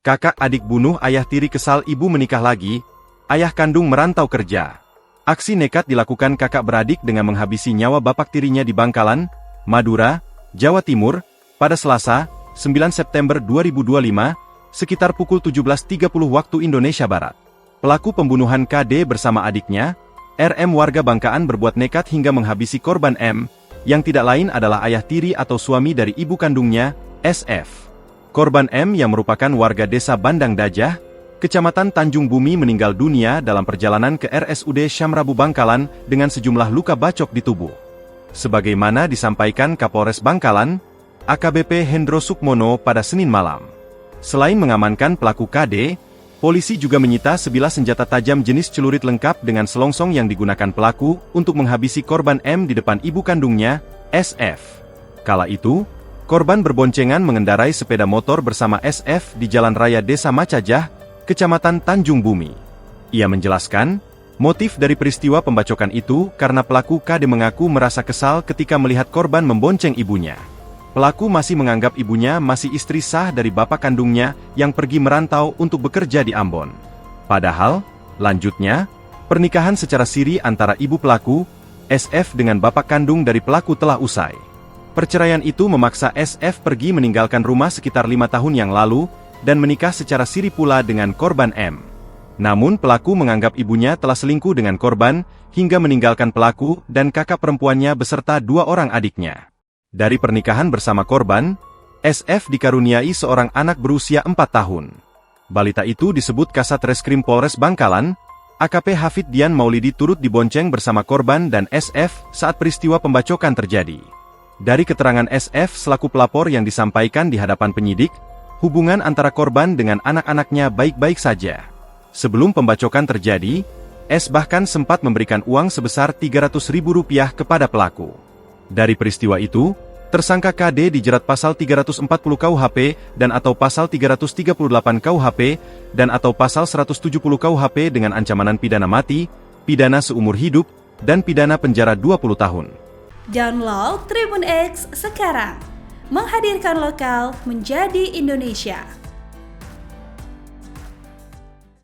Kakak adik bunuh ayah tiri kesal ibu menikah lagi, ayah kandung merantau kerja. Aksi nekat dilakukan kakak beradik dengan menghabisi nyawa bapak tirinya di Bangkalan, Madura, Jawa Timur, pada Selasa, 9 September 2025, sekitar pukul 17.30 waktu Indonesia Barat. Pelaku pembunuhan KD bersama adiknya, RM warga Bangkaan berbuat nekat hingga menghabisi korban M, yang tidak lain adalah ayah tiri atau suami dari ibu kandungnya, SF. Korban M yang merupakan warga desa Bandang Dajah, Kecamatan Tanjung Bumi meninggal dunia dalam perjalanan ke RSUD Syamrabu Bangkalan dengan sejumlah luka bacok di tubuh. Sebagaimana disampaikan Kapolres Bangkalan, AKBP Hendro Sukmono pada Senin malam. Selain mengamankan pelaku KD, polisi juga menyita sebilah senjata tajam jenis celurit lengkap dengan selongsong yang digunakan pelaku untuk menghabisi korban M di depan ibu kandungnya, SF. Kala itu, korban berboncengan mengendarai sepeda motor bersama SF di Jalan Raya Desa Macajah, Kecamatan Tanjung Bumi. Ia menjelaskan, motif dari peristiwa pembacokan itu karena pelaku KD mengaku merasa kesal ketika melihat korban membonceng ibunya. Pelaku masih menganggap ibunya masih istri sah dari bapak kandungnya yang pergi merantau untuk bekerja di Ambon. Padahal, lanjutnya, pernikahan secara siri antara ibu pelaku, SF dengan bapak kandung dari pelaku telah usai. Perceraian itu memaksa SF pergi meninggalkan rumah sekitar 5 tahun yang lalu, dan menikah secara siri pula dengan korban M. Namun pelaku menganggap ibunya telah selingkuh dengan korban, hingga meninggalkan pelaku dan kakak perempuannya beserta 2 orang adiknya. Dari pernikahan bersama korban, SF dikaruniai seorang anak berusia 4 tahun. Balita itu disebut Kasat Reskrim Polres Bangkalan, AKP Hafid Dian Maulidi turut dibonceng bersama korban dan SF saat peristiwa pembacokan terjadi. Dari keterangan SF selaku pelapor yang disampaikan di hadapan penyidik, hubungan antara korban dengan anak-anaknya baik-baik saja. Sebelum pembacokan terjadi, S bahkan sempat memberikan uang sebesar Rp300.000 kepada pelaku. Dari peristiwa itu, tersangka KD dijerat pasal 340 KUHP dan atau pasal 338 KUHP dan atau pasal 170 KUHP dengan ancaman pidana mati, pidana seumur hidup, dan pidana penjara 20 tahun. Download Tribun X sekarang, menghadirkan lokal menjadi Indonesia.